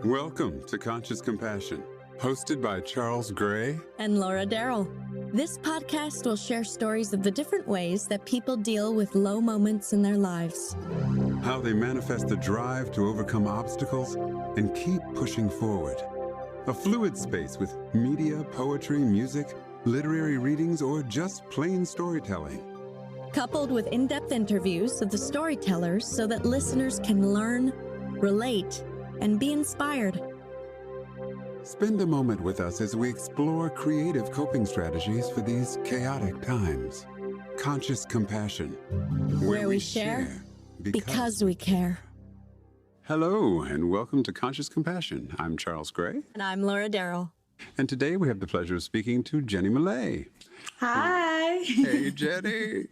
Welcome to Conscious Compassion, hosted by Charles Gray and Laura Darrell. This podcast will share stories of the different ways that people deal with low moments in their lives. How they manifest the drive to overcome obstacles and keep pushing forward. A fluid space with media, poetry, music, literary readings, or just plain storytelling. Coupled with in-depth interviews of the storytellers so that listeners can learn, relate, and be inspired. Spend a moment with us as we explore creative coping strategies for these chaotic times. Conscious Compassion, where we share because we care. Hello, and welcome to Conscious Compassion. I'm Charles Gray. And I'm Laura Darrell. And today we have the pleasure of speaking to Jenny Mollet. Hi. Hey, Jenny.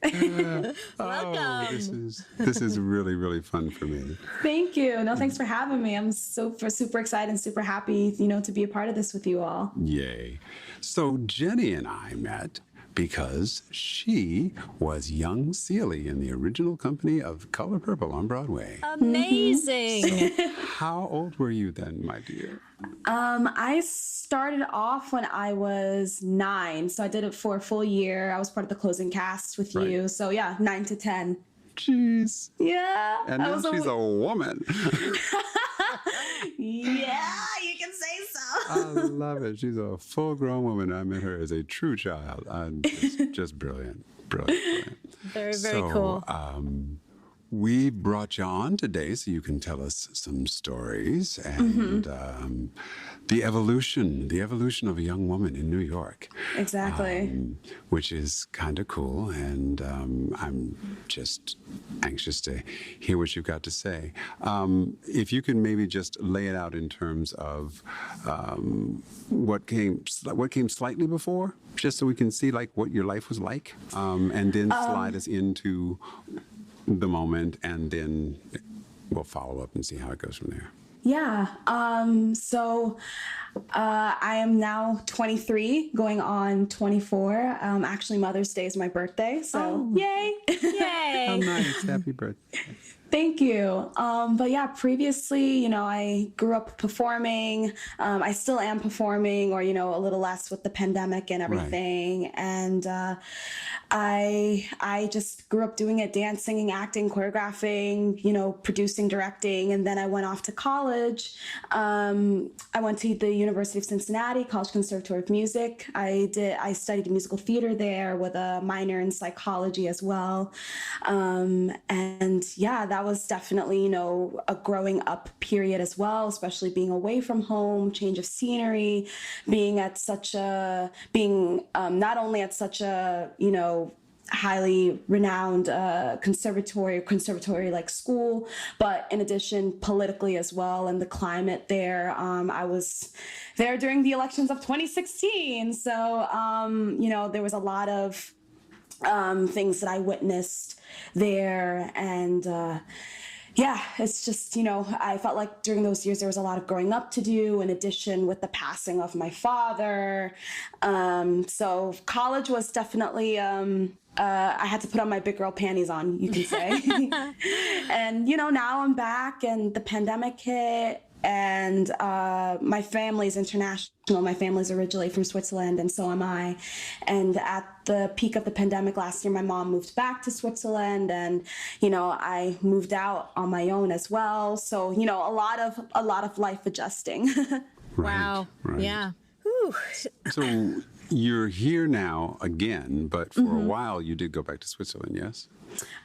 Welcome. This is really, really fun for me. Thank you. No, thanks for having me. I'm super excited and super happy, to be a part of this with you all. Yay. So Jenny and I met because she was young Celie in the original company of Color Purple on Broadway. Amazing. How old were you then, my dear? I started off when I was 9. So I did it for a full year. I was part of the closing cast with you. So yeah, 9 to 10. Jeez. Yeah. And now she's a woman. Yeah, you can say so. I love it. She's a full-grown woman. I met her as a true child. Just brilliant. Very, very cool. We brought you on today so you can tell us some stories and the evolution of a young woman in New York. Exactly. Which is kind of cool, and I'm just anxious to hear what you've got to say. If you can maybe just lay it out in terms of what came slightly before, just so we can see like what your life was like, and then slide us into the moment, and then we'll follow up and see how it goes from there. Yeah. So I am now 23, going on 24. Actually, Mother's Day is my birthday. So yay. Yay. How nice. Happy birthday. Thank you. But yeah, previously, I grew up performing. I still am performing, or, a little less with the pandemic and everything. Right. And I just grew up doing it, dance, singing, acting, choreographing, producing, directing. And then I went off to college. I went to the University of Cincinnati, College Conservatory of Music. I studied musical theater there with a minor in psychology as well. And yeah, that was definitely, a growing up period as well, especially being away from home, change of scenery, being not only at such a, highly renowned conservatory like school, but in addition politically as well, and the climate there. I was there during the elections of 2016. So, there was a lot of things that I witnessed there. And yeah, it's just, I felt like during those years there was a lot of growing up to do, in addition with the passing of my father. So college was definitely, I had to put on my big girl panties on, you can say. And, now I'm back and the pandemic hit. And my family's international. My family's originally from Switzerland, and so am I. And at the peak of the pandemic last year, my mom moved back to Switzerland, and I moved out on my own as well. So a lot of life adjusting. Wow. Right. Yeah. Whew. So you're here now again, but for a while you did go back to Switzerland, yes?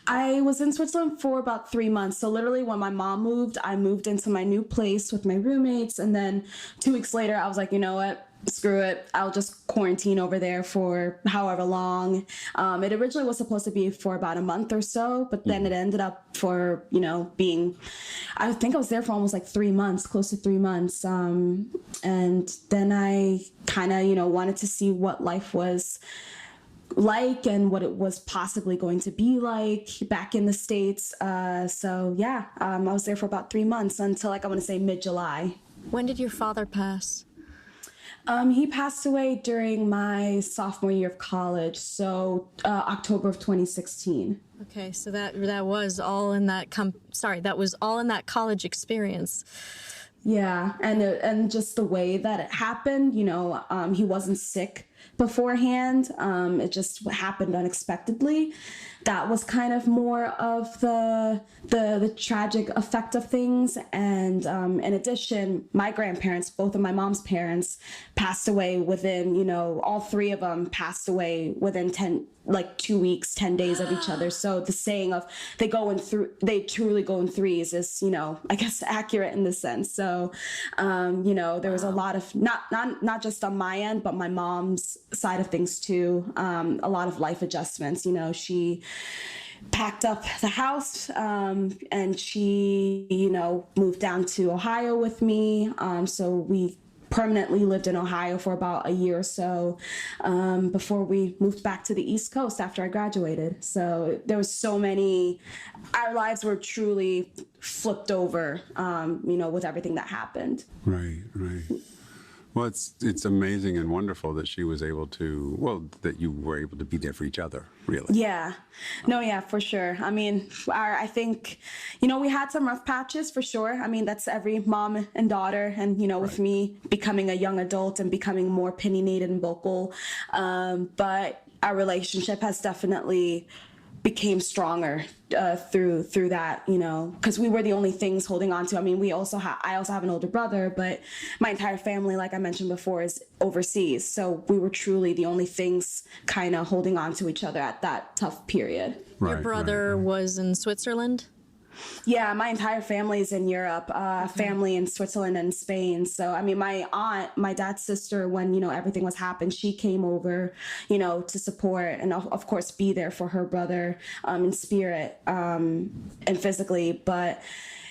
I was in Switzerland for about 3 months. So literally when my mom moved, I moved into my new place with my roommates. And then 2 weeks later, I was like, you know what? Screw it. I'll just quarantine over there for however long. It originally was supposed to be for about a month or so, but then it ended up for, being, I think I was there for almost like 3 months, close to 3 months. And then I kind of, wanted to see what life was like and what it was possibly going to be like back in the States. So yeah, I was there for about 3 months until I want to say mid-July. When did your father pass? He passed away during my sophomore year of college, so October of 2016. Okay, so that was all in that that was all in that college experience. Yeah, and just the way that it happened, he wasn't sick beforehand. It just happened unexpectedly. That was kind of more of the tragic effect of things. And in addition, my grandparents, both of my mom's parents, passed away within, all three of them passed away within 2 weeks, 10 days of each other. So the saying of they truly go in threes is, I guess accurate in this sense. So, there was a lot of, not just on my end, but my mom's side of things too. A lot of life adjustments. She packed up the house and she, moved down to Ohio with me. So we permanently lived in Ohio for about a year or so before we moved back to the East Coast after I graduated. So there was our lives were truly flipped over, with everything that happened. Right, right. Well, it's amazing and wonderful that she was able to, that you were able to be there for each other, really. Yeah. No, yeah, for sure. I mean, I think, we had some rough patches for sure. I mean, that's every mom and daughter. And, with me becoming a young adult and becoming more opinionated and vocal. But our relationship has definitely became stronger through that, because we were the only things holding on to. I mean, I also have an older brother, but my entire family, like I mentioned before, is overseas. So we were truly the only things kind of holding on to each other at that tough period. Your brother was in Switzerland? Yeah, my entire family is in Europe, family in Switzerland and Spain. So, I mean, my aunt, my dad's sister, when, everything was happening, she came over, to support and of course be there for her brother in spirit and physically. But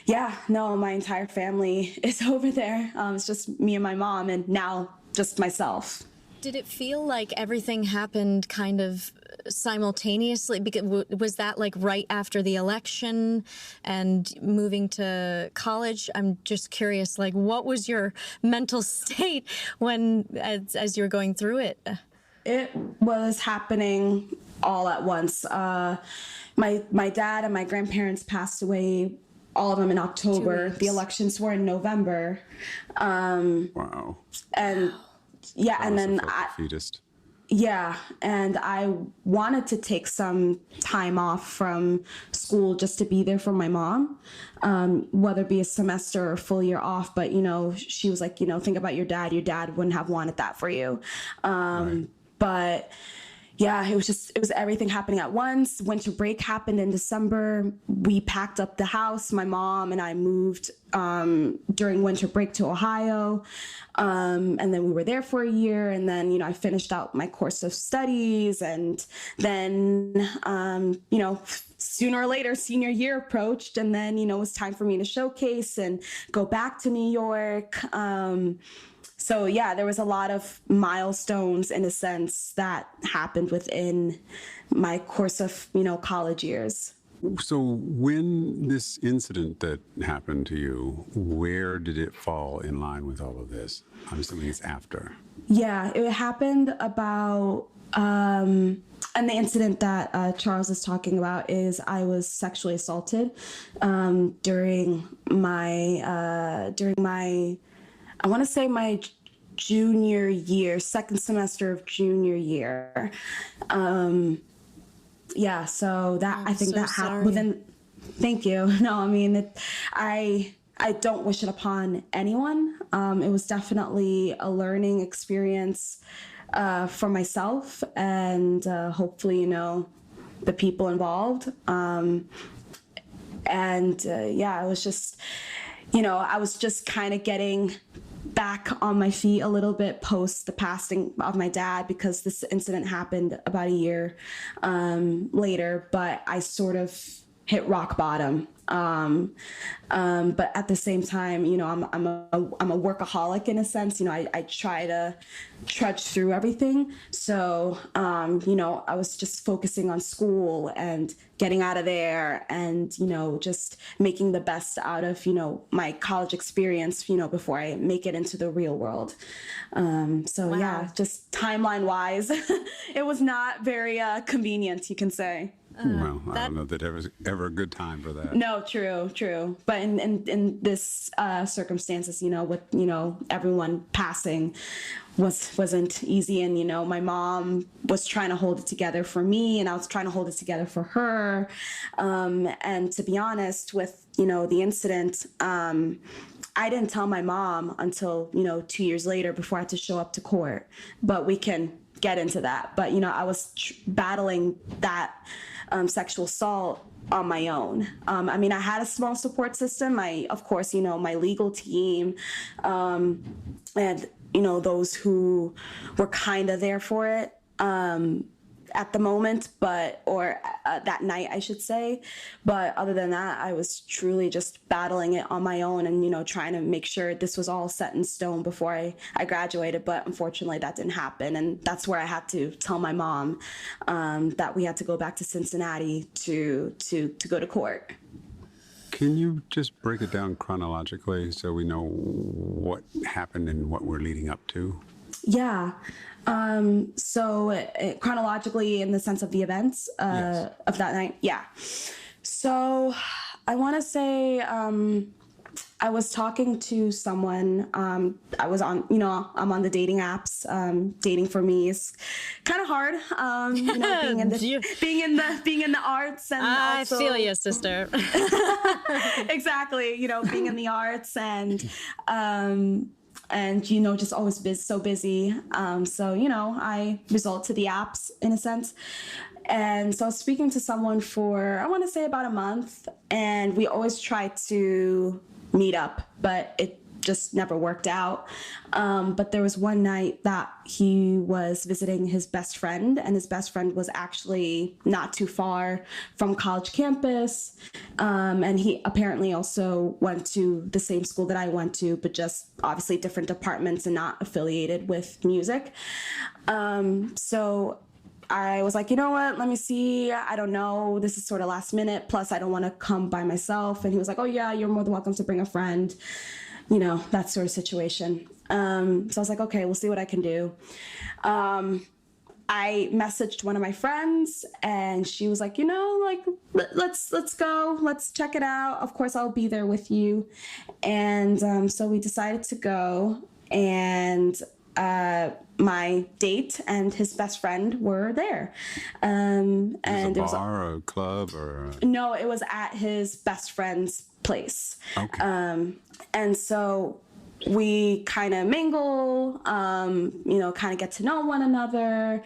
yeah, no, my entire family is over there. It's just me and my mom and now just myself. Did it feel like everything happened kind of simultaneously? Because was that like right after the election and moving to college? I'm just curious, like, what was your mental state as you were going through it? It was happening all at once. My dad and my grandparents passed away, all of them in October. The elections were in November. Wow. And yeah, and then I wanted to take some time off from school just to be there for my mom, whether it be a semester or a full year off. But, she was like, think about your dad. Your dad wouldn't have wanted that for you. Right. But yeah, it was everything happening at once. Winter break happened in December. We packed up the house. My mom and I moved during winter break to Ohio. And then we were there for a year. And then, I finished out my course of studies. And then, sooner or later, senior year approached. And then, it was time for me to showcase and go back to New York. So yeah, there was a lot of milestones in a sense that happened within my course of, college years. So when this incident that happened to you, where did it fall in line with all of this? I'm assuming it's after. Yeah, it happened about, and the incident that Charles is talking about is I was sexually assaulted during my, I want to say my junior year, second semester of junior year. Yeah, so that I think that happened within. Thank you. No, I mean, I don't wish it upon anyone. It was definitely a learning experience for myself and hopefully, the people involved. Yeah, it was just, I was just kind of getting back on my feet a little bit post the passing of my dad, because this incident happened about a year later, but I sort of hit rock bottom But at the same time, you know, I'm a workaholic in a sense. You know, I try to trudge through everything. So, you know, I was just focusing on school and getting out of there and, you know, just making the best out of, you know, my college experience, you know, before I make it into the real world. So Wow. yeah, just timeline wise, it was not very convenient, you can say. Well, I don't know that there was ever a good time for that. No, true. But in this circumstances, you know, with, you know, everyone passing wasn't easy. And, you know, my mom was trying to hold it together for me and I was trying to hold it together for her. And to be honest with, you know, the incident, I didn't tell my mom until, you know, 2 years later before I had to show up to court. But we can get into that. But, you know, I was battling that sexual assault on my own. I mean, I had a small support system. Of course, you know, my legal team, and, you know, those who were kind of there for it at the moment, or that night, I should say. But other than that, I was truly just battling it on my own and, you know, trying to make sure this was all set in stone before I graduated. But unfortunately, that didn't happen. And that's where I had to tell my mom that we had to go back to Cincinnati to go to court. Can you just break it down chronologically so we know what happened and what we're leading up to? Yeah. So chronologically, in the sense of the events Yes. of that night, yeah. So I want to say I was talking to someone. I was on, you know, I'm on the dating apps. Dating for me is kind of hard. You know, being in the arts and I also, feel you, sister. exactly. You know, being in the arts and, you know, just always so busy. So, you know, I resort to the apps in a sense. And so I was speaking to someone for, I want to say about a month, and we always try to meet up, but it just never worked out. But there was one night that he was visiting his best friend, and his best friend was actually not too far from college campus. And he apparently also went to the same school that I went to, but just obviously different departments and not affiliated with music. So I was like, you know what, let me see. I don't know. This is sort of last minute. Plus, I don't want to come by myself. And he was like, oh, yeah, you're more than welcome to bring a friend. You know, that sort of situation. So I was like, okay, we'll see what I can do. I messaged one of my friends and she was like, you know, like, let's go. Let's check it out. Of course, I'll be there with you. And so we decided to go. And my date and his best friend were there. And It was a bar or a club or? No, it was at his best friend's place. Okay. And so we kind of mingle, you know, kind of get to know one another,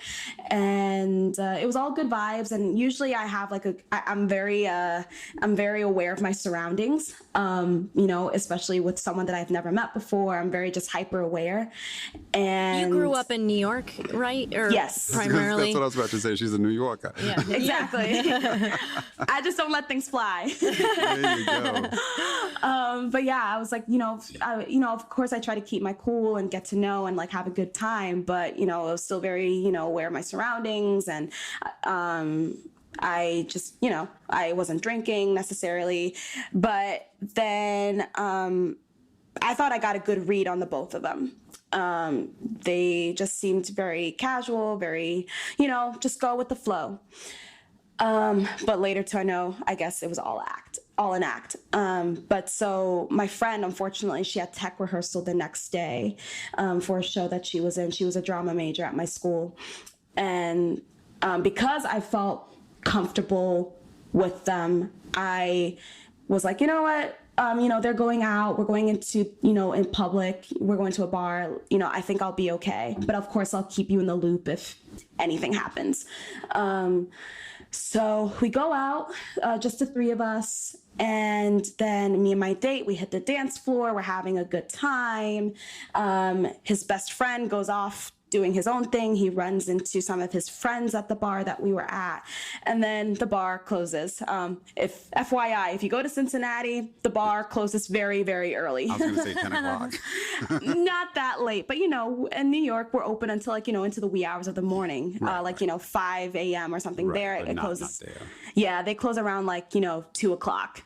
and it was all good vibes. And usually I have like I'm very aware of my surroundings, you know, especially with someone that I've never met before. I'm very just hyper aware. And You grew up in New York, right? Or Yes. primarily. That's what I was about to say. She's a New Yorker. Yeah. exactly. I just don't let things fly. There you go. But yeah, I was like, you know, of course I try to keep my cool and get to know and like have a good time, but you know, I was still very, you know, aware of my surroundings, and I just, you know, I wasn't drinking necessarily, but then I thought I got a good read on the both of them. They just seemed very casual, very, you know, just go with the flow. But later to know, I guess it was all an act. But so my friend, unfortunately, she had tech rehearsal the next day for a show that she was in. She was a drama major at my school. And because I felt comfortable with them, I was like, you know what? You know, they're going out, we're going into, you know, in public, we're going to a bar, you know, I think I'll be okay. But of course, I'll keep you in the loop if anything happens. So we go out, just the three of us, and then me and my date, we hit the dance floor, we're having a good time. His best friend goes off doing his own thing. He runs into some of his friends at the bar that we were at, and then the bar closes. If FYI, if you go to Cincinnati, the bar closes very, very early. I was going to say 10 o'clock. Not that late, but in New York, we're open until into the wee hours of the morning, Right. 5 a.m. or something. Right, there but it not closes. there. Yeah, they close around 2 o'clock,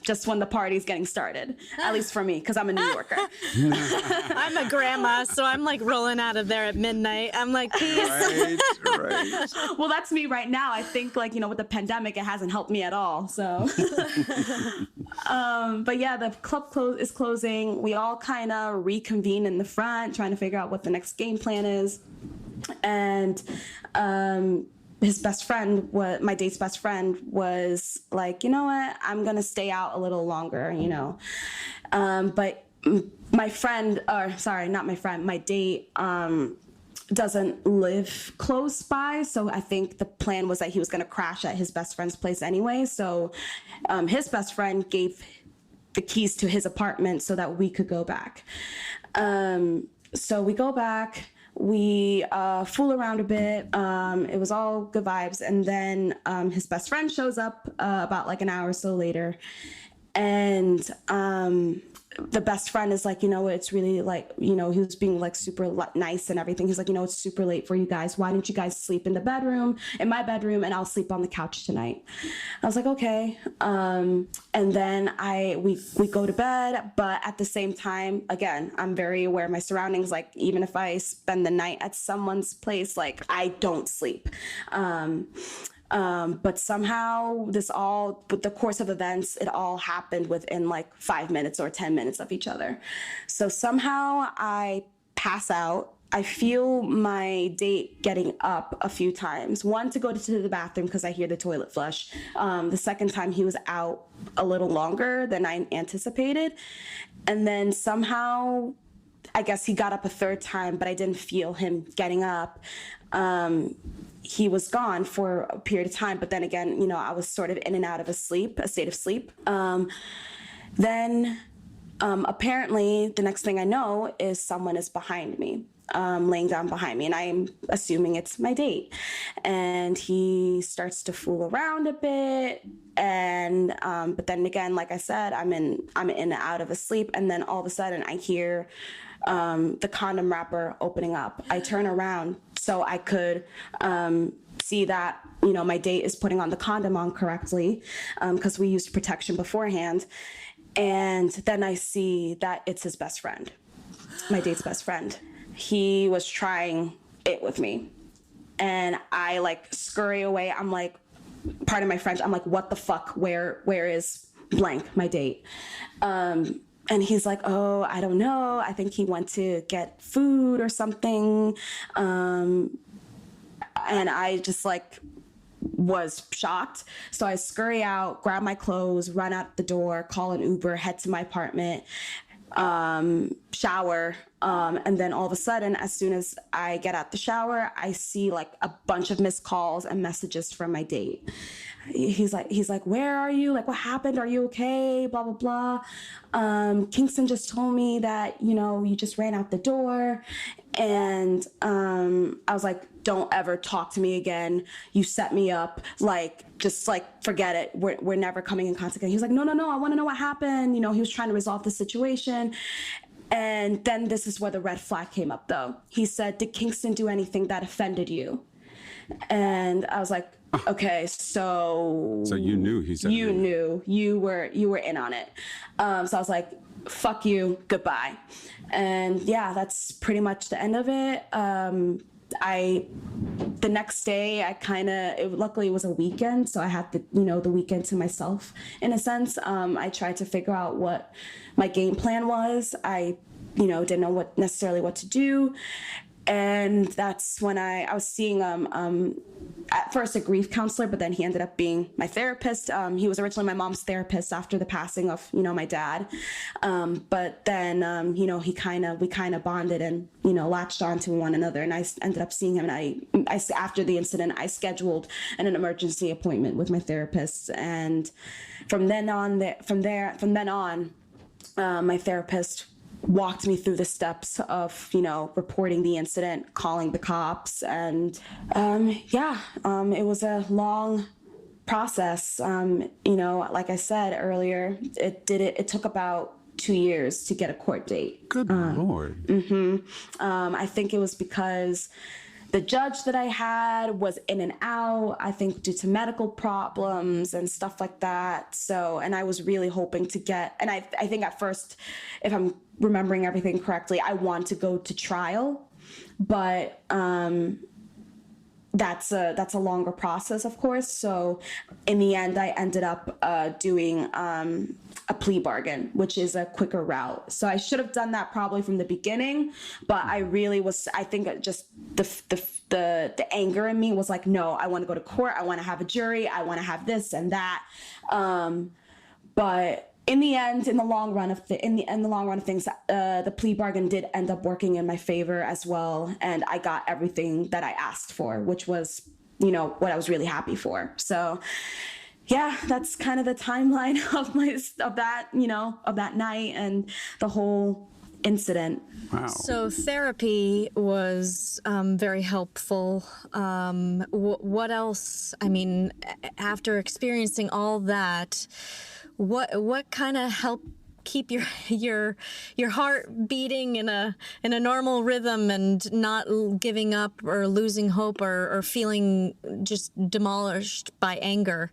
just when the party's getting started. At least for me, because I'm a New Yorker. I'm a grandma, so I'm like rolling out of there at midnight. I'm like, peace. Right. Well, that's me right now. I think with the pandemic, it hasn't helped me at all. So, but yeah, the club is closing. We all kind of reconvene in the front, trying to figure out what the next game plan is. And his best friend, my date's best friend, was like, you know what, I'm gonna stay out a little longer, but my friend, or sorry, not my friend, my date, doesn't live close by, so I think the plan was that he was gonna crash at his best friend's place anyway. So his best friend gave the keys to his apartment so that we could go back. So we go back. We fool around a bit. It was all good vibes. And then his best friend shows up about an hour or so later. And the best friend is like, it's really he was being super nice and everything. He's like, it's super late for you guys. Why don't you guys sleep in my bedroom, and I'll sleep on the couch tonight. I was like, okay. And then we go to bed, but at the same time, again, I'm very aware of my surroundings. Even if I spend the night at someone's place, I don't sleep. But somehow with the course of events, it all happened within 5 minutes or 10 minutes of each other. So somehow I pass out. I feel my date getting up a few times. One, to go to the bathroom because I hear the toilet flush. The second time he was out a little longer than I anticipated. And then somehow, I guess he got up a third time, but I didn't feel him getting up. He was gone for a period of time, but then again, I was sort of in and out of a state of sleep. Then apparently the next thing I know is someone is behind me, laying down behind me, and I'm assuming it's my date. And he starts to fool around a bit, and but then again, like I said, I'm in and out of a sleep, and then all of a sudden I hear the condom wrapper opening up. I turn around so I could see that my date is putting on the condom on correctly, because we used protection beforehand. And then I see that it's his best friend, my date's best friend. He was trying it with me, and I scurry away. I'm like, pardon my French, I'm like, what the fuck? Where is blank, my date? And he's like, oh, I don't know. I think he went to get food or something. And I just was shocked. So I scurry out, grab my clothes, run out the door, call an Uber, head to my apartment, shower. And then all of a sudden, as soon as I get out the shower, I see a bunch of missed calls and messages from my date. He's like, where are you? What happened? Are you okay? Blah, blah, blah. Kingston just told me that, you just ran out the door. And I was like, don't ever talk to me again. You set me up. Just forget it. We're never coming in contact again. He was like, no, I want to know what happened. He was trying to resolve the situation. And then this is where the red flag came up, though. He said, did Kingston do anything that offended you? And I was like, okay, so you knew he said you knew you were in on it. So I was like, fuck you, goodbye. And yeah, that's pretty much the end of it. The next day, luckily it was a weekend, so I had the weekend to myself in a sense. I tried to figure out what my game plan was. I didn't know necessarily what to do. And that's when I was seeing at first a grief counselor, but then he ended up being my therapist. He was originally my mom's therapist after the passing of my dad, but then we kind of bonded and latched onto one another. And I ended up seeing him, and I after the incident I scheduled an emergency appointment with my therapist. And from then on, my therapist walked me through the steps of, reporting the incident, calling the cops. And it was a long process. Like I said earlier, it took about 2 years to get a court date. Good Lord. I think it was because the judge that I had was in and out, I think due to medical problems and stuff like that. So, and I was really hoping to get, and I think at first, if I'm remembering everything correctly, I want to go to trial, but that's a longer process, of course. So in the end, I ended up doing a plea bargain, which is a quicker route. So I should have done that probably from the beginning, but I think just the anger in me was like, no, I want to go to court. I want to have a jury. I want to have this and that. But in the end, in the long run of things, the plea bargain did end up working in my favor as well, and I got everything that I asked for, which was, what I was really happy for. So, yeah, that's kind of the timeline of that night and the whole incident. Wow. So therapy was very helpful. What else? I mean, after experiencing all that, what kind of helped keep your heart beating in a normal rhythm and not giving up or losing hope or feeling just demolished by anger?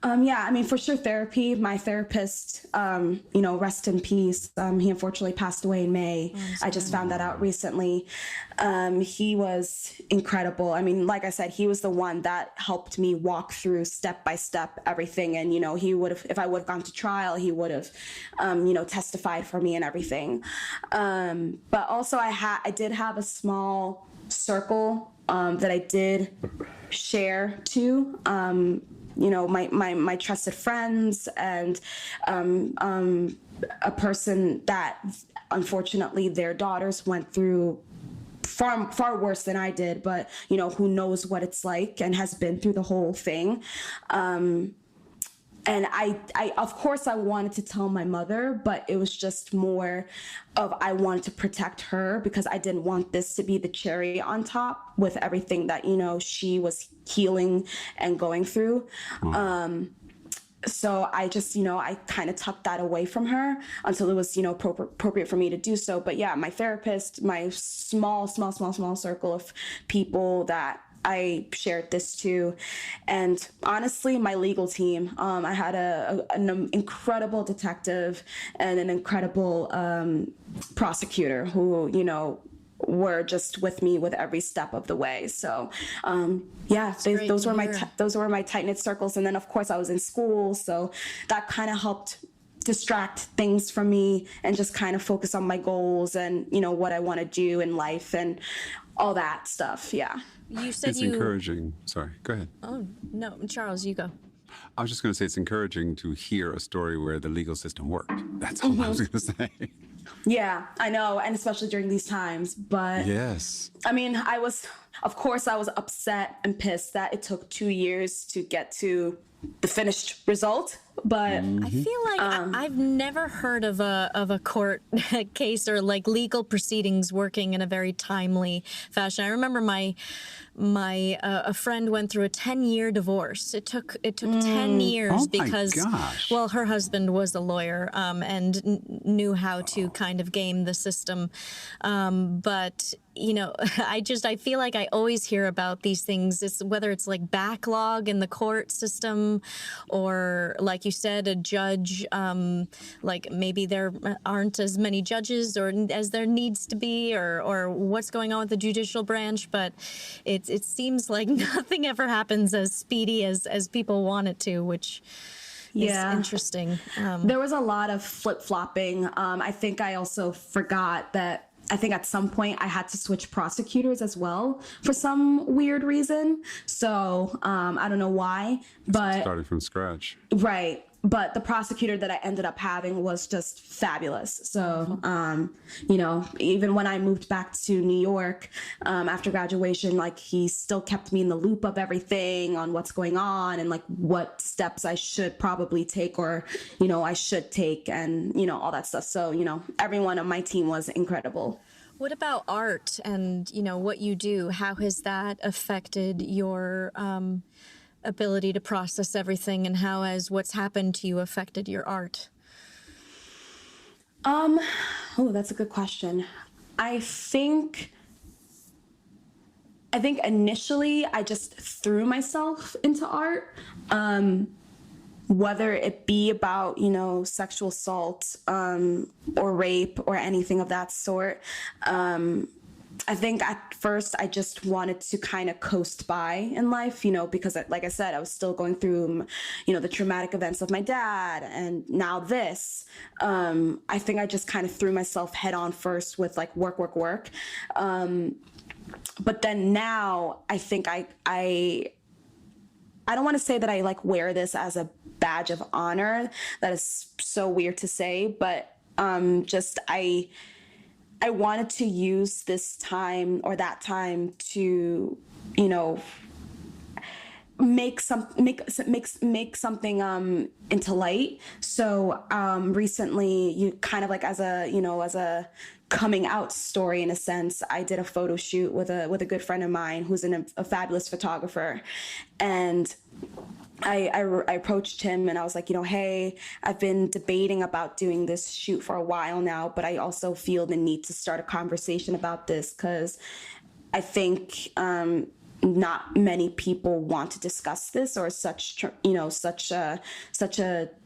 For sure therapy. My therapist, rest in peace. He unfortunately passed away in May. I just found that out recently. He was incredible. I mean, like I said, he was the one that helped me walk through step by step everything. And, he would have, if I would have gone to trial, he would have, testified for me and everything. But also I did have a small circle that I did share to. My trusted friends and a person that unfortunately their daughters went through far worse than I did, but who knows what it's like and has been through the whole thing. And I of course I wanted to tell my mother, but it was just more of I wanted to protect her because I didn't want this to be the cherry on top with everything that, she was healing and going through. So I just, I kind of tucked that away from her until it was, appropriate for me to do so. But yeah, my therapist, my small circle of people that I shared this to, and honestly, my legal team. I had an incredible detective and an incredible prosecutor who, were just with me with every step of the way. So, those were my tight-knit circles. And then, of course, I was in school, so that kind of helped distract things from me and just kind of focus on my goals and, what I want to do in life and all that stuff. Yeah. You said it's encouraging. Sorry, go ahead. Oh, no, Charles, you go. I was just going to say it's encouraging to hear a story where the legal system worked. That's all I was going to say. Yeah, I know, and especially during these times. But yes, I mean, I was upset and pissed that it took 2 years to get to the finished result. But I feel like I've never heard of a court case or like legal proceedings working in a very timely fashion. I remember a friend went through a 10-year divorce. It took 10 years because, well, her husband was a lawyer and knew how to kind of game the system. But I feel like I always hear about these things. Whether it's like backlog in the court system, or like you said, a judge, like maybe there aren't as many judges or as there needs to be, or what's going on with the judicial branch. But it seems like nothing ever happens as speedy as people want it to, which is interesting. There was a lot of flip-flopping. I think I also forgot that I think at some point I had to switch prosecutors as well for some weird reason. So I don't know why, but started from scratch. Right. but the prosecutor that I ended up having was just fabulous. So, you know, even when I moved back to New York after graduation, like he still kept me in the loop of everything on what's going on and like what steps I should probably take or, you know, I should take and, you know, all that stuff. So, you know, everyone on my team was incredible. What about art and, you know, what you do? How has that affected your ability to process everything, and how has what's happened to you affected your art? Oh, that's a good question. I think initially I just threw myself into art, whether it be about, you know, sexual assault or rape or anything of that sort. I think at first I just wanted to kind of coast by in life, you know, because like I said, I was still going through, you know, the traumatic events of my dad and now this. I think I just kind of threw myself head on first with like work. But then now I think I don't want to say that I like wear this as a badge of honor. That is so weird to say, but just I wanted to use this time or that time to, you know, make something into light. So recently, you kind of like as a coming out story in a sense, I did a photo shoot with a good friend of mine who's a fabulous photographer, and I approached him and I was like, you know, hey, I've been debating about doing this shoot for a while now, but I also feel the need to start a conversation about this because I think not many people want to discuss this or such a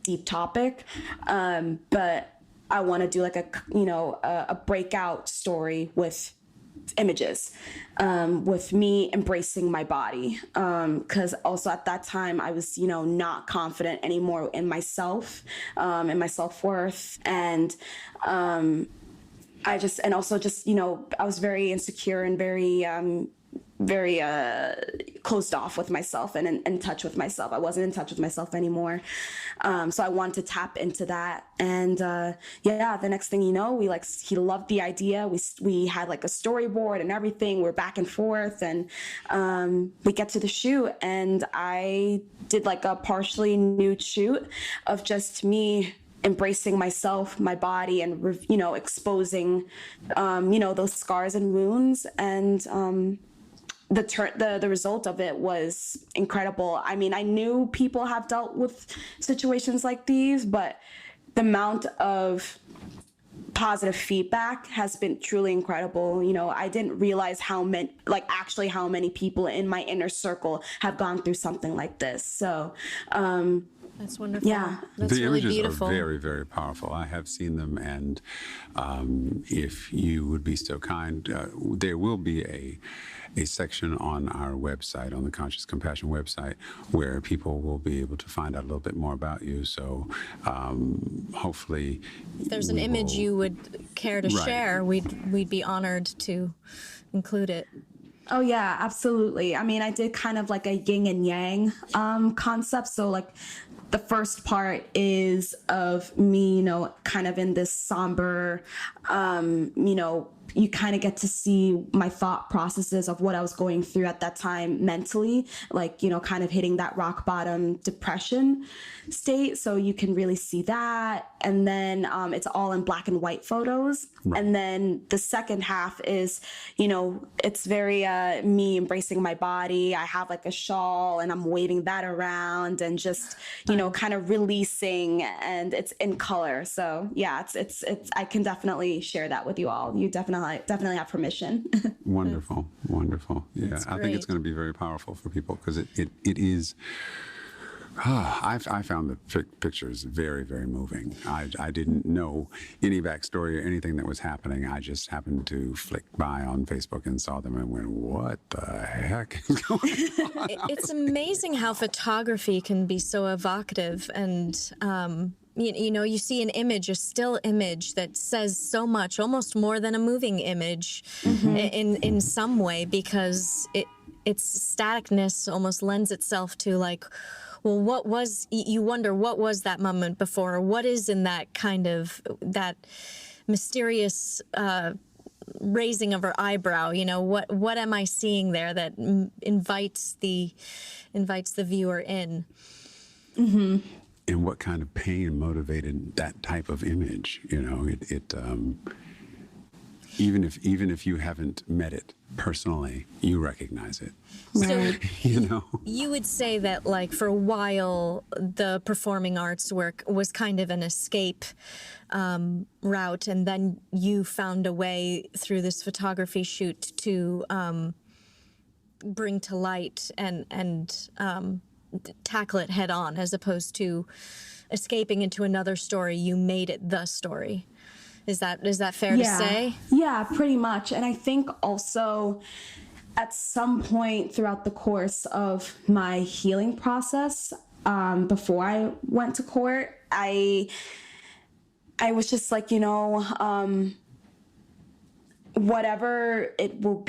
deep topic. But I want to do like a breakout story with images, with me embracing my body. Because also at that time I was, you know, not confident anymore in myself, in my self-worth. And I was very insecure and very closed off with myself and in touch with myself. I wasn't in touch with myself anymore. So I wanted to tap into that. And the next thing you know, he loved the idea. We had like a storyboard and everything. We're back and forth, and we get to the shoot, and I did like a partially nude shoot of just me embracing myself, my body, and, you know, exposing, you know, those scars and wounds. And the result of it was incredible. I mean, I knew people have dealt with situations like these, but the amount of positive feedback has been truly incredible. You know, I didn't realize how many people in my inner circle have gone through something like this. So, that's wonderful. Yeah. That's the really images beautiful. are very, very powerful. I have seen them, and if you would be so kind, there will be a section on our website, on the Conscious Compassion website, where people will be able to find out a little bit more about you. So hopefully, If there's an image you would care to share, we'd be honored to include it. Oh yeah, absolutely. I mean, I did kind of like a yin and yang concept. So like the first part is of me, you know, kind of in this somber, you know, you kind of get to see my thought processes of what I was going through at that time mentally, like, you know, kind of hitting that rock bottom depression state. So you can really see that. And then it's all in black and white photos. Right. And then the second half is, you know, it's very me embracing my body. I have like a shawl and I'm waving that around and just, you know, kind of releasing, and it's in color. So yeah, it's I can definitely share that with you all. You definitely have permission. Wonderful. Yeah, I think it's going to be very powerful for people because it is. I found the pictures very, very moving. I didn't know any backstory or anything that was happening. I just happened to flick by on Facebook and saw them and went, what the heck is going on? It's amazing how photography can be so evocative, and you know, you see an image, a still image that says so much, almost more than a moving image, in some way, because its staticness almost lends itself to like well, what was, you wonder what was that moment before, or what is in that kind of, that mysterious raising of her eyebrow, you know, what am I seeing there that invites the viewer in? Mm-hmm. And what kind of pain motivated that type of image? You know, even if you haven't met it personally, you recognize it. So You know, you would say that, like, for a while, the performing arts work was kind of an escape route, and then you found a way through this photography shoot to bring to light and tackle it head on, as opposed to escaping into another story. You made it the story. Is that fair to say? Yeah, pretty much. And I think also at some point throughout the course of my healing process, before I went to court, I was just like, you know, whatever it will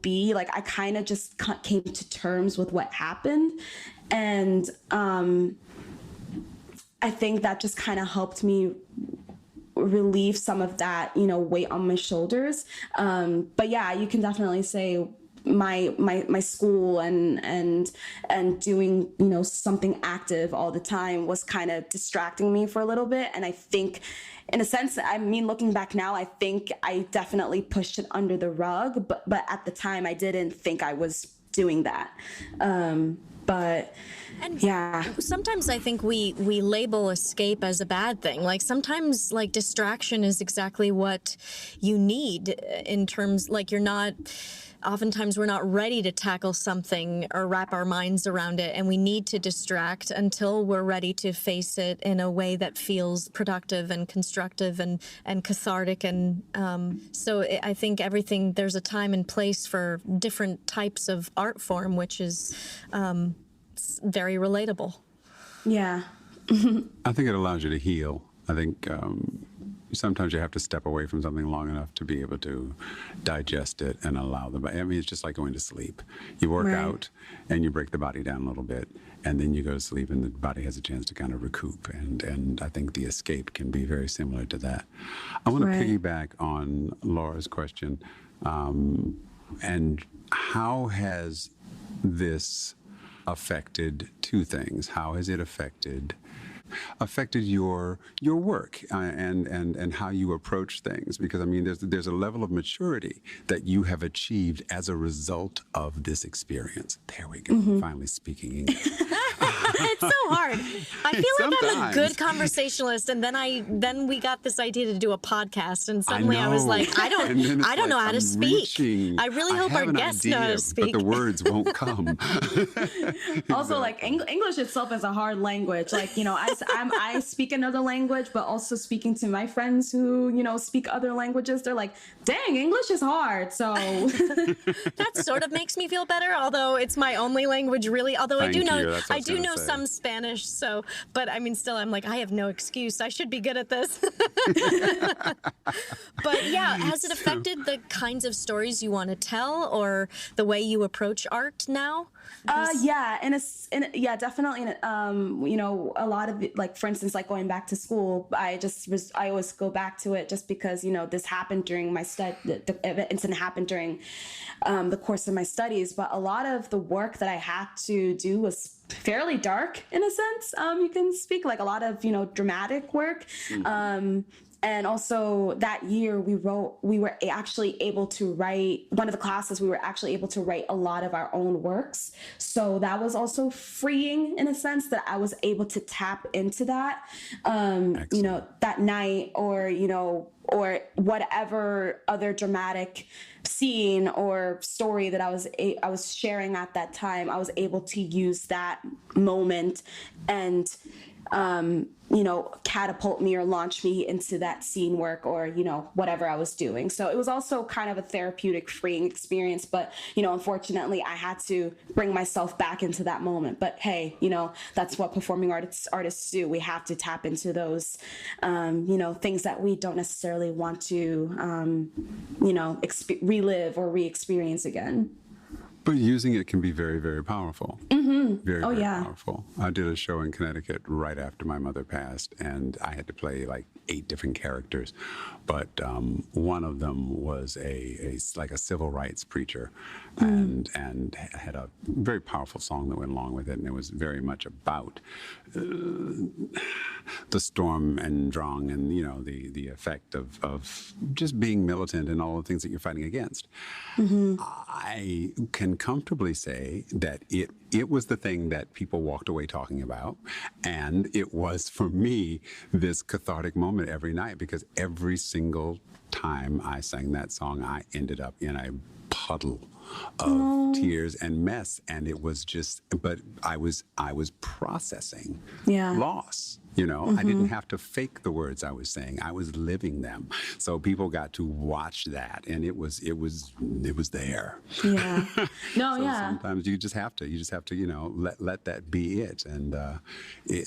be. Like, I kind of just came to terms with what happened. And I think that just kind of helped me relieve some of that, you know, weight on my shoulders. But yeah, you can definitely say my school and doing, you know, something active all the time was kind of distracting me for a little bit. And I think, in a sense, I mean, looking back now, I think I definitely pushed it under the rug, but at the time I didn't think I was doing that. But and yeah, sometimes I think we label escape as a bad thing. Like, sometimes, like, distraction is exactly what you need, in terms, like, oftentimes we're not ready to tackle something or wrap our minds around it, and we need to distract until we're ready to face it in a way that feels productive and constructive and cathartic. And so I think there's a time and place for different types of art form, which is very relatable. yeah. I think it allows you to heal. I think sometimes you have to step away from something long enough to be able to digest it and allow the body. I mean, it's just like going to sleep. You work out and you break the body down a little bit, and then you go to sleep and the body has a chance to kind of recoup. And I think the escape can be very similar to that. I want to piggyback on Laura's question. And how has this affected two things? How has it affected your work and how you approach things? Because I mean, there's a level of maturity that you have achieved as a result of this experience. There we go. Mm-hmm. Finally speaking English. It's so hard. I feel like I'm a good conversationalist, and then we got this idea to do a podcast, and suddenly I was like, I don't know how to speak. I really hope our guests know how to speak, but the words won't come. Also, like, English itself is a hard language. Like, you know, I speak another language, but also speaking to my friends who, you know, speak other languages, they're like, dang, English is hard. So that sort of makes me feel better, although it's my only language, really. Although I do know some Spanish. So, but I mean, still, I'm like, I have no excuse. I should be good at this. But yeah, has it affected the kinds of stories you want to tell, or the way you approach art now? Yeah, definitely. You know, a lot of it, like, for instance, like going back to school, I always go back to it just because, you know, this happened during my the incident happened during the course of my studies. But a lot of the work that I had to do was fairly dark, in a sense. You can speak, like, a lot of, you know, dramatic work. Mm-hmm. And also that year we were actually able to write, one of the classes, we were actually able to write a lot of our own works. So that was also freeing, in a sense, that I was able to tap into that, you know, that night, or, you know, or whatever other dramatic scene or story that I was sharing at that time. I was able to use that moment and, you know, catapult me or launch me into that scene work, or, you know, whatever I was doing. So it was also kind of a therapeutic, freeing experience. But, you know, unfortunately, I had to bring myself back into that moment. But hey, you know, that's what performing artists do. We have to tap into those, you know, things that we don't necessarily want to, you know, relive or re-experience again. But using it can be very, very powerful. Very, Oh, very yeah. powerful. I did a show in Connecticut right after my mother passed, and I had to play like 8 different characters. But one of them was like a civil rights preacher, and had a very powerful song that went along with it, and it was very much about the storm and drang, and the effect of just being militant and all the things that you're fighting against. I can comfortably say that it was the thing that people walked away talking about, and it was for me this cathartic moment every night, because every single time I sang that song, I ended up in a puddle of tears and mess, and it was just, but I was processing Yeah. loss. I didn't have to fake the words I was saying. I was living them. So people got to watch that, and it was there. Yeah. No, So yeah. sometimes you just have to let that be it. And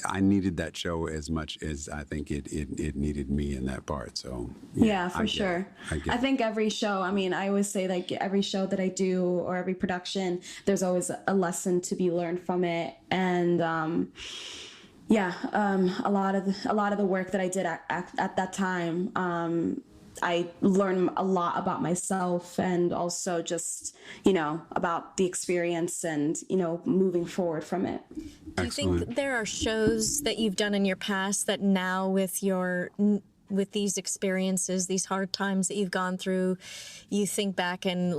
I needed that show as much as I think it needed me in that part. So Yeah, I for get sure. it. I think every show, I mean, I always say like every show that I do or every production, there's always a lesson to be learned from it. And a lot of the work that I did at that time, I learned a lot about myself, and also just, about the experience and, moving forward from it. Do you think there are shows that you've done in your past that now with these experiences, these hard times that you've gone through, you think back and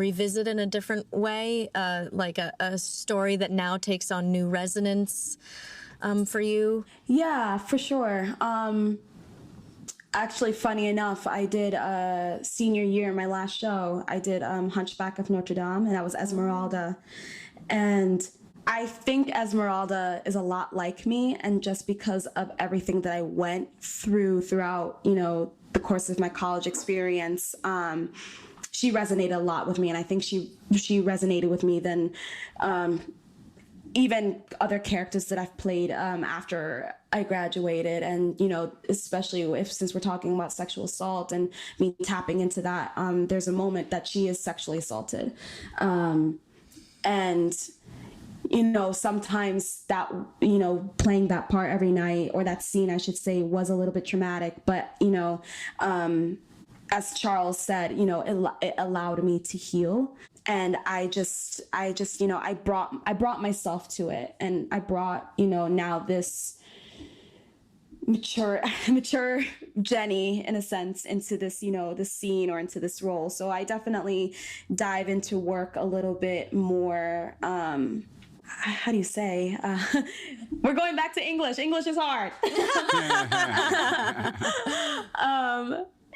revisit in a different way, like a story that now takes on new resonance for you? Yeah, for sure. Actually, funny enough, I did senior year, my last show, I did Hunchback of Notre Dame, and I was Esmeralda. And I think Esmeralda is a lot like me, and just because of everything that I went throughout, the course of my college experience, she resonated a lot with me, and I think she resonated with me than even other characters that I've played after I graduated. And, especially since we're talking about sexual assault and me tapping into that, there's a moment that she is sexually assaulted. And, sometimes that, playing that part every night, or that scene, I should say, was a little bit traumatic. But, as Charles said, it allowed me to heal. And I brought myself to it, and I brought, now this mature Jenny, in a sense, into this, this scene or into this role. So I definitely dive into work a little bit more, how do you say? We're going back to English. English is hard.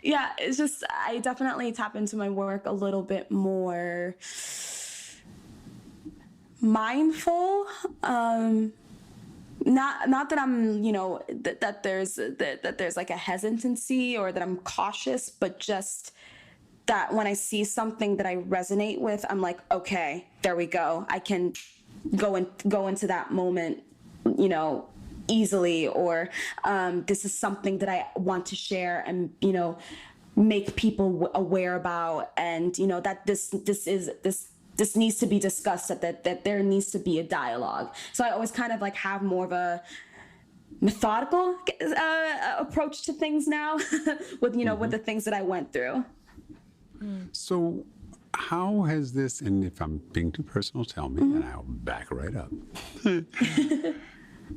Yeah, it's just, I definitely tap into my work a little bit more mindful. Not that I'm, that there's like a hesitancy or that I'm cautious, but just that when I see something that I resonate with, I'm like, okay, there we go. I can go into that moment, easily, or this is something that I want to share and make people aware about, and that this needs to be discussed, that there needs to be a dialogue. So I always kind of like have more of a methodical approach to things now with with the things that I went through. So how has this, and if I'm being too personal, tell me, and I'll back right up.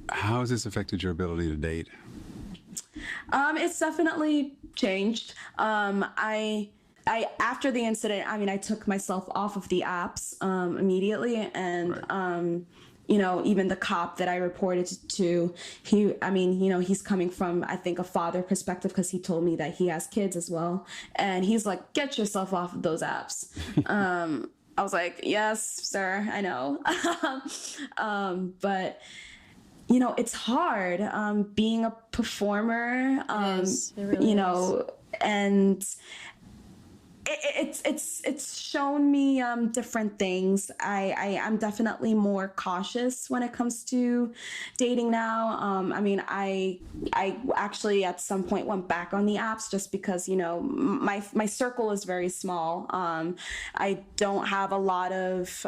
How has this affected your ability to date? It's definitely changed. I after the incident, I took myself off of the apps immediately, and Right. Even the cop that I reported to, he's coming from, I think, a father perspective, because he told me that he has kids as well, and he's like, get yourself off of those apps. I was like, yes, sir, I know. But it's hard being a performer, It is. It really is. and it's shown me different things. I'm definitely more cautious when it comes to dating now. I mean, I actually at some point went back on the apps just because, you know, my circle is very small. I don't have a lot of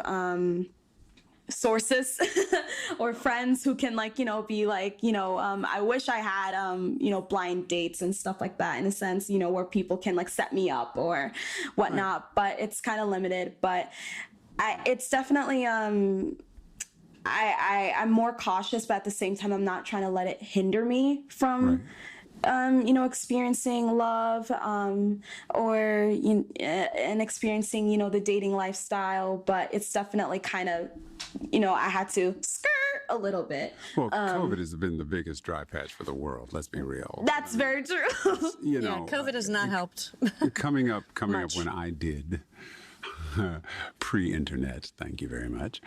sources or friends who can, like, you know, be like, you know, I wish I had you know, blind dates and stuff like that, in a sense, you know, where people can like set me up or whatnot. But it's kind of limited. But it's definitely I'm more cautious, but at the same time, I'm not trying to let it hinder me from you know, experiencing love, or and experiencing, you know, the dating lifestyle. But it's definitely kind of, you know, I had to skirt a little bit. Well, COVID has been the biggest dry patch for the world. Let's be real. That's very true. You know, COVID has not helped. coming up when I did pre-internet. Thank you very much.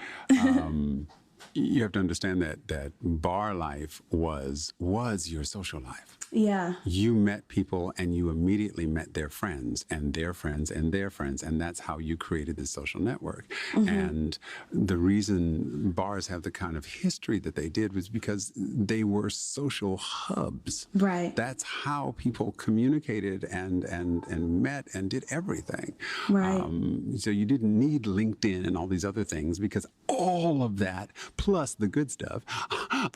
You have to understand that bar life was your social life. Yeah. You met people and you immediately met their friends and their friends and their friends, and that's how you created this social network. And the reason bars have the kind of history that they did was because they were social hubs. Right. That's how people communicated and met and did everything. Right. So you didn't need LinkedIn and all these other things, because all of that, plus the good stuff,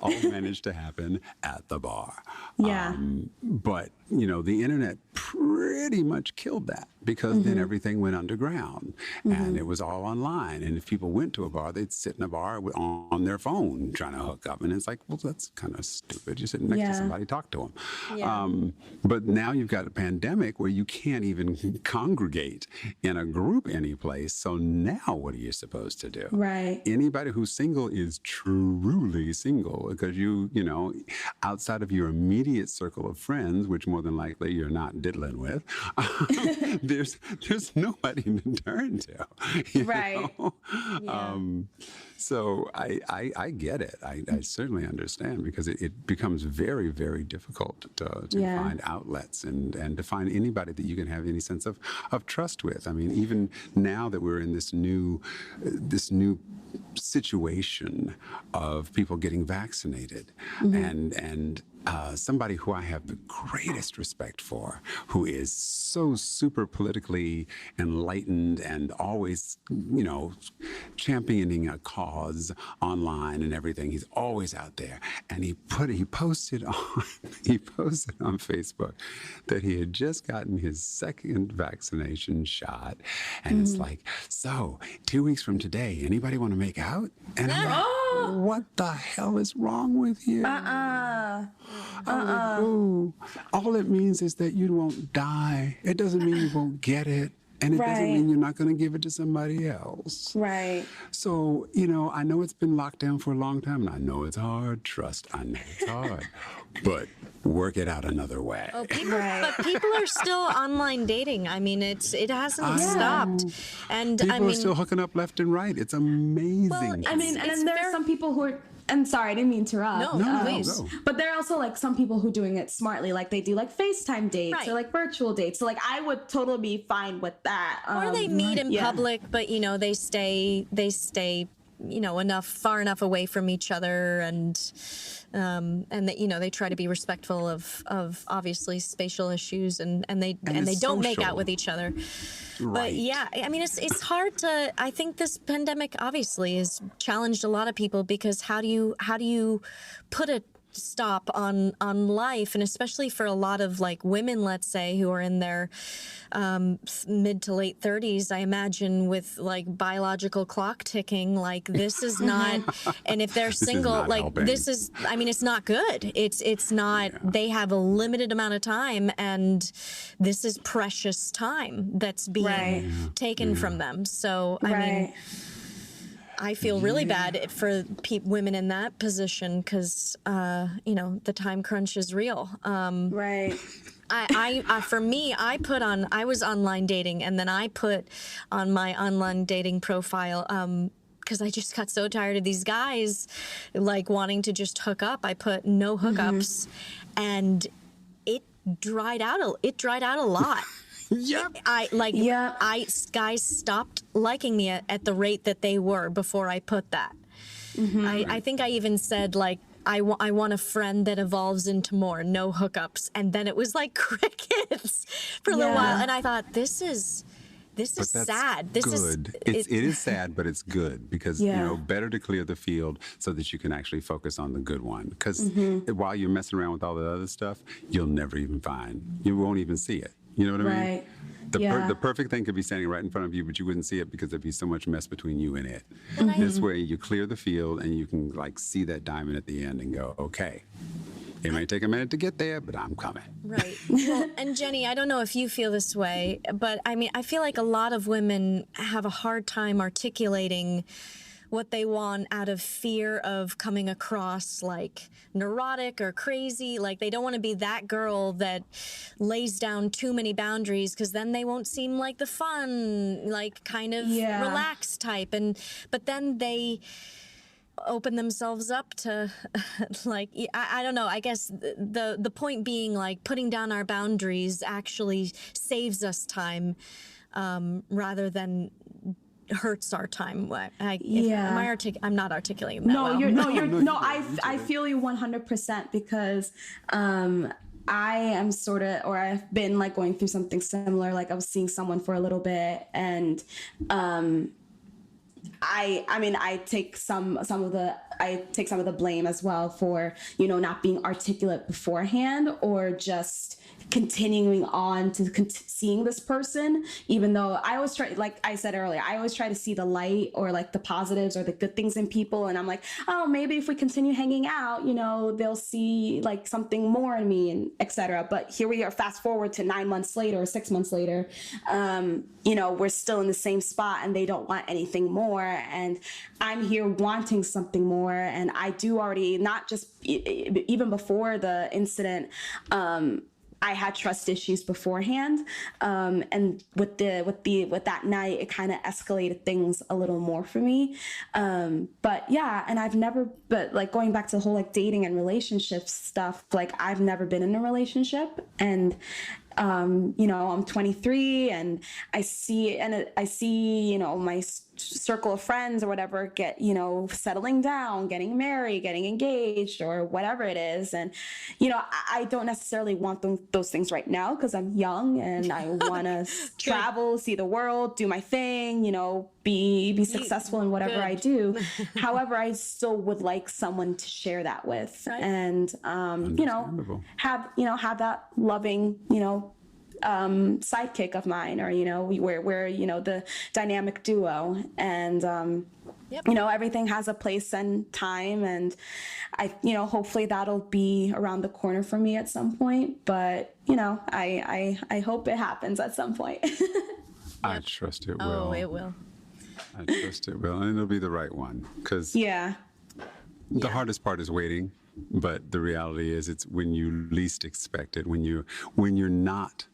all managed to happen at the bar. Yeah. But, you know, the internet pretty much killed that, because then everything went underground and it was all online. And if people went to a bar, they'd sit in a bar on their phone trying to hook up. And it's like, well, that's kind of stupid. You're sitting next to somebody, talk to them. Yeah. But now you've got a pandemic where you can't even congregate in a group any place. So now what are you supposed to do? Right. Anybody who's single is truly single, because you know, outside of your immediate circle of friends, which more than likely you're not diddling with, there's nobody to turn to. You know? Yeah. So I get it. I certainly understand, because it becomes very, very difficult to find outlets and to find anybody that you can have any sense of trust with. I mean, even now that we're in this new situation of people getting vaccinated, and somebody who I have the greatest respect for, who is so super politically enlightened and always, you know, championing a cause online and everything. He's always out there. And he posted on Facebook that he had just gotten his second vaccination shot. And it's like, so 2 weeks from today, anybody want to make out? And I'm like, what the hell is wrong with you? Ooh. All it means is that you won't die. It doesn't mean you won't get it. And it doesn't mean you're not going to give it to somebody else. Right. So, you know, I know it's been locked down for a long time, and I know it's hard. Trust, I know it's hard. But work it out another way. Oh, but people are still online dating. I mean, it hasn't stopped. And people are still hooking up left and right. It's amazing. Well, I mean, and there are some people who are. And sorry, I didn't mean to interrupt. No, please. Go. But there are also like some people who are doing it smartly, like they do like FaceTime dates or like virtual dates. So like I would totally be fine with that. Or they meet in public, but you know they stay, you know, far enough away from each other, and that, you know, they try to be respectful of obviously spatial issues, and they don't make out with each other. Right. But yeah, I mean, it's hard to. I think this pandemic obviously has challenged a lot of people, because how do you put a stop on life, and especially for a lot of like women, let's say, who are in their mid to late 30s, I imagine, with like biological clock ticking, like this is not, and if they're single, like helping. this is, I mean, it's not good. It's not, they have a limited amount of time, and this is precious time that's being taken from them. So, I mean, I feel really bad for women in that position, because, you know, the time crunch is real. For me, I was online dating, and then I put on my online dating profile, because I just got so tired of these guys like wanting to just hook up. I put no hookups, and it dried out a lot. Yep. Guys stopped liking me at the rate that they were before I put that. I think I even said like, I want a friend that evolves into more, no hookups. And then it was like crickets for a little while. And I thought, this is sad. This good. It is sad, but it's good because, better to clear the field so that you can actually focus on the good one. Because while you're messing around with all the other stuff, you'll never even you won't even see it. You know what I mean? The perfect thing could be standing right in front of you, but you wouldn't see it because there'd be so much mess between you and it. This way, you clear the field and you can like see that diamond at the end and go, okay, it may take a minute to get there, but I'm coming. Right. Well, and Jenny, I don't know if you feel this way, but I mean, I feel like a lot of women have a hard time articulating what they want out of fear of coming across like neurotic or crazy. Like they don't want to be that girl that lays down too many boundaries because then they won't seem like the fun, like kind of relaxed type. But then they open themselves up to like, I don't know, I guess the point being like putting down our boundaries actually saves us time rather than hurts our time. I'm not articulating that well. I feel you 100% because I am sort of, or I've been like going through something similar. Like I was seeing someone for a little bit, and I take some of the blame as well for not being articulate beforehand or just continuing on to seeing this person, even though I always try, like I said earlier, I always try to see the light or like the positives or the good things in people. And I'm like, oh, maybe if we continue hanging out, they'll see like something more in me and etc. But here we are, fast forward to 9 months later or 6 months later, we're still in the same spot and they don't want anything more. And I'm here wanting something more. And I do already, not just even before the incident, I had trust issues beforehand, and with that night, it kind of escalated things a little more for me. But yeah, and but like going back to the whole like dating and relationship stuff, like I've never been in a relationship, and I'm 23 and I see my circle of friends or whatever get, settling down, getting married, getting engaged or whatever it is. And, I don't necessarily want those things right now because I'm young and I want to travel, see the world, do my thing, be successful in whatever I do. However, I still would like someone to share that with, and, have that loving, sidekick of mine, or we're the dynamic duo, and everything has a place and time, and I hopefully that'll be around the corner for me at some point, but I hope it happens at some point. I trust it will. Oh, it will. I trust it will, and it'll be the right one, because the hardest part is waiting, but the reality is it's when you least expect it, when you're not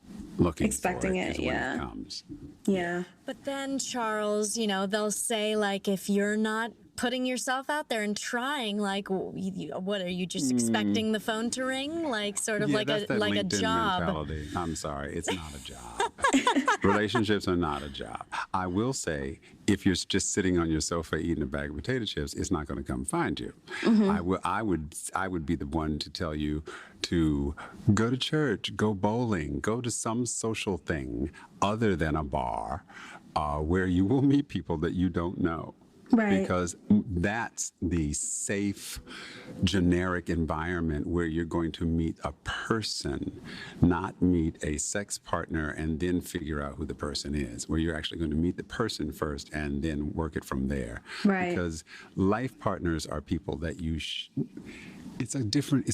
expecting for it, is when it comes. Yeah. But then, Charles, they'll say, like, if you're not putting yourself out there and trying, like, what are you just expecting the phone to ring? Like, sort of like a job. Mentality. I'm sorry, it's not a job. Relationships are not a job. I will say, if you're just sitting on your sofa eating a bag of potato chips, it's not going to come find you. I would be the one to tell you to go to church, go bowling, go to some social thing other than a bar, where you will meet people that you don't know. Right. Because that's the safe, generic environment where you're going to meet a person, not meet a sex partner and then figure out who the person is, where you're actually going to meet the person first and then work it from there. Right. Because life partners are people that it's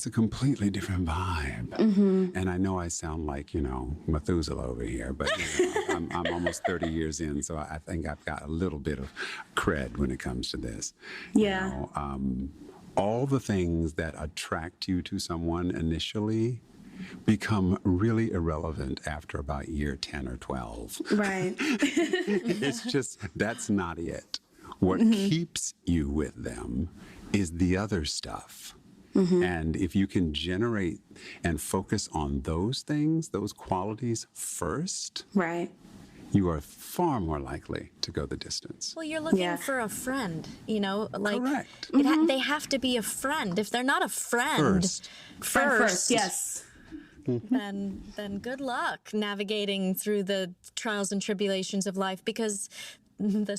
a completely different vibe. And I know I sound like, Methuselah over here, but I'm almost 30 years in, so I think I've got a little bit of cred when it comes to this. Yeah. All the things that attract you to someone initially become really irrelevant after about year 10 or 12. Right. It's just, that's not it. What keeps you with them is the other stuff. And if you can generate and focus on those things, those qualities first, Right. you are far more likely to go the distance. Well, you're looking Yeah. for a friend, you know, like Correct. they have to be a friend. If they're not a friend First. Friend first, yes. then good luck navigating through the trials and tribulations of life, because the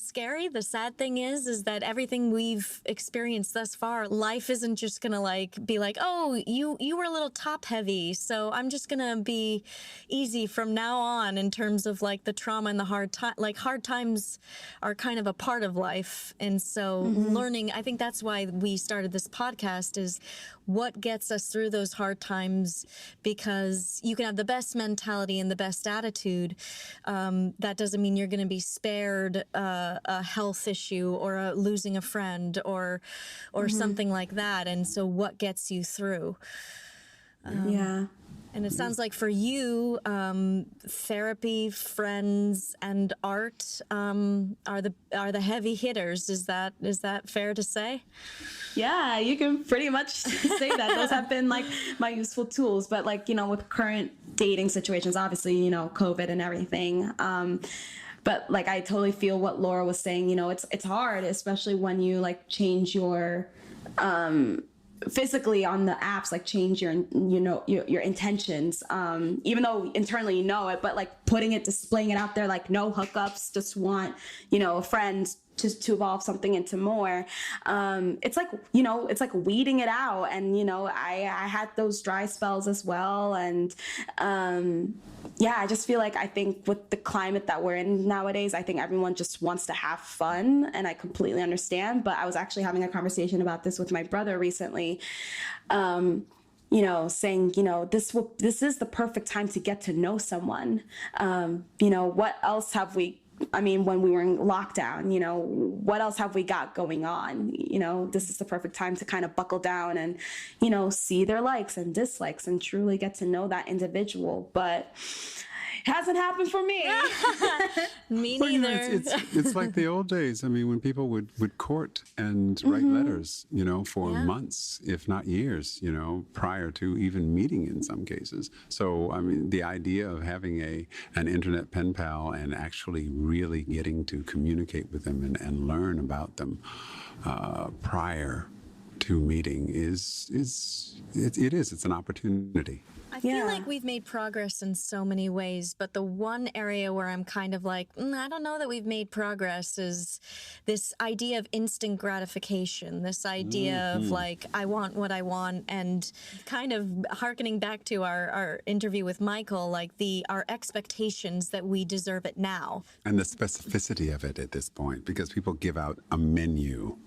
sad thing is that everything we've experienced thus far, life isn't just gonna like be like, oh, you were a little top heavy, so I'm just gonna be easy from now on in terms of like the trauma and the hard time. Like hard times are kind of a part of life, and so learning. I think that's why we started this podcast, is what gets us through those hard times, because you can have the best mentality and the best attitude. That doesn't mean you're going to be spared a health issue or losing a friend or something like that. And so what gets you through? Yeah. And it sounds like for you, therapy, friends, and art are the heavy hitters. Is that fair to say? Yeah, you can pretty much say that. Those have been like my useful tools. But like, you know, with current dating situations, obviously, you know, COVID and everything. But like, I totally feel what Laura was saying. You know, it's hard, especially when you like change your physically on the apps, like change your intentions, even though internally you know it, but like displaying it out there, like no hookups, just want, you know, a friend to evolve something into more. It's like, you know, it's like weeding it out. And, you know, I had those dry spells as well. And yeah, I just feel like, I think with the climate that we're in nowadays, I think everyone just wants to have fun, and I completely understand. But I was actually having a conversation about this with my brother recently, you know, saying, you know, this is the perfect time to get to know someone. You know, what else have we, I mean, when we were in lockdown, you know, what else have we got going on? You know, this is the perfect time to kind of buckle down and, you know, see their likes and dislikes and truly get to know that individual. But it hasn't happened for me. Me Well, you know, neither. it's like the old days. I mean, when people would court and write letters, you know, for months, if not years, you know, prior to even meeting in some cases. So, I mean, the idea of having an internet pen pal and actually really getting to communicate with them and learn about them prior to meeting it's an opportunity. I feel Yeah. like we've made progress in so many ways, but the one area where I'm kind of like, I don't know that we've made progress is this idea of instant gratification, this idea of like, I want what I want, and kind of hearkening back to our interview with Michael, like our expectations that we deserve it now. And the specificity of it at this point, because people give out a menu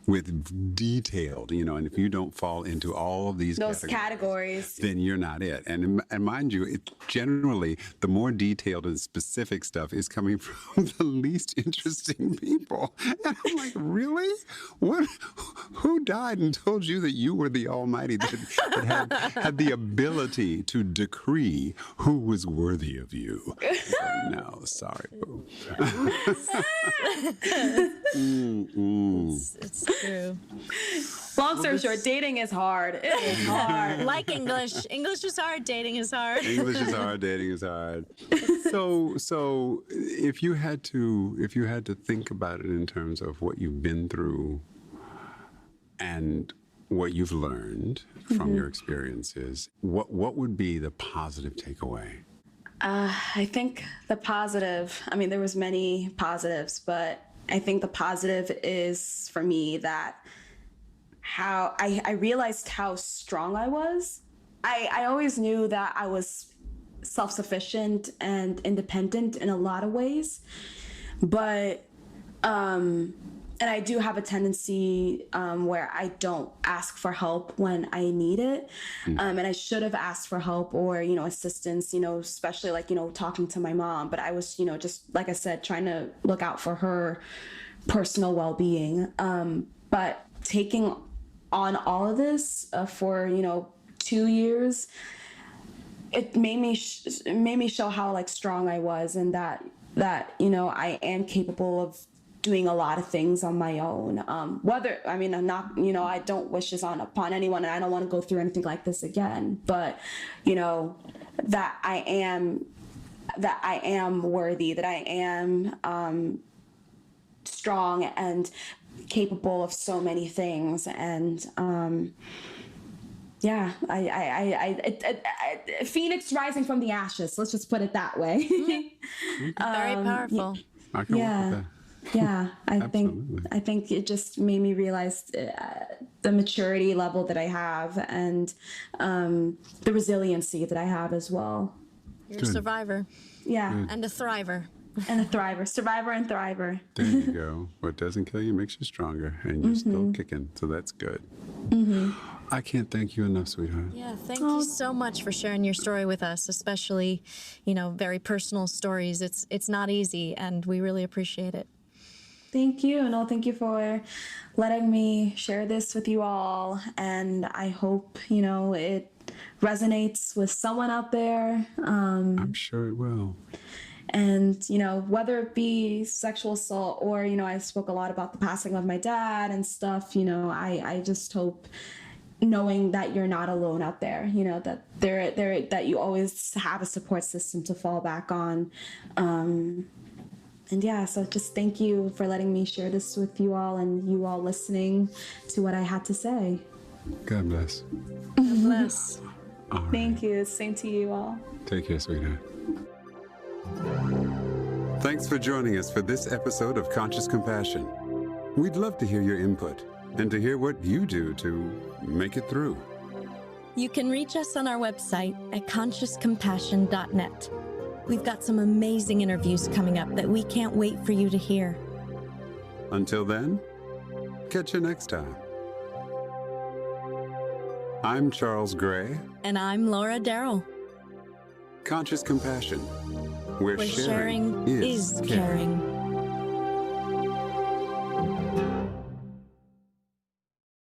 with detailed, you know, and if you don't fall into all of these Those categories. then you're not it. And mind you, generally, the more detailed and specific stuff is coming from the least interesting people. And I'm like, really? What? Who died and told you that you were the Almighty that had the ability to decree who was worthy of you? So, no, sorry, boo. It's true. Long story short, dating is hard. It is hard. Like English. English is hard, dating is hard. English is hard, dating is hard. So if you had to think about it in terms of what you've been through and what you've learned from your experiences, what would be the positive takeaway? I think the positive, I mean, there was many positives, but I think the positive is for me that how I realized how strong I was. I always knew that I was self-sufficient and independent in a lot of ways, but and I do have a tendency where I don't ask for help when I need it, and I should have asked for help or, you know, assistance, you know, especially like, you know, talking to my mom, but I was, you know, just like I said, trying to look out for her personal well-being, but taking on all of this for, you know, 2 years, it made me show how like strong I was, and that you know, I am capable of doing a lot of things on my own. I'm not, I don't wish this upon anyone, and I don't want to go through anything like this again, but, that I am worthy, that I am strong and capable of so many things. And yeah, Phoenix rising from the ashes. Let's just put it that way. Very powerful. I can work with that. Yeah, I Absolutely. think it just made me realize the maturity level that I have, and the resiliency that I have as well. You're a survivor. Yeah, And a thriver. and a thriver, survivor and thriver. There you go. What doesn't kill you makes you stronger, and you're still kicking, so that's good. I can't thank you enough, sweetheart. Yeah, thank you so much for sharing your story with us, especially, very personal stories. It's not easy, and we really appreciate it. Thank you. No, thank you for letting me share this with you all. And I hope, it resonates with someone out there. I'm sure it will. And, whether it be sexual assault or, I spoke a lot about the passing of my dad and stuff, I just hope, knowing that you're not alone out there, that that you always have a support system to fall back on. And yeah, so just thank you for letting me share this with you all, and you all listening to what I had to say. God bless. God bless. All right. Thank you. Same to you all. Take care, sweetheart. Thanks for joining us for this episode of Conscious Compassion. We'd love to hear your input and to hear what you do to make it through. You can reach us on our website at consciouscompassion.net. We've got some amazing interviews coming up that we can't wait for you to hear. Until then, catch you next time. I'm Charles Gray. And I'm Laura Darrell. Conscious Compassion, where Sharing is caring.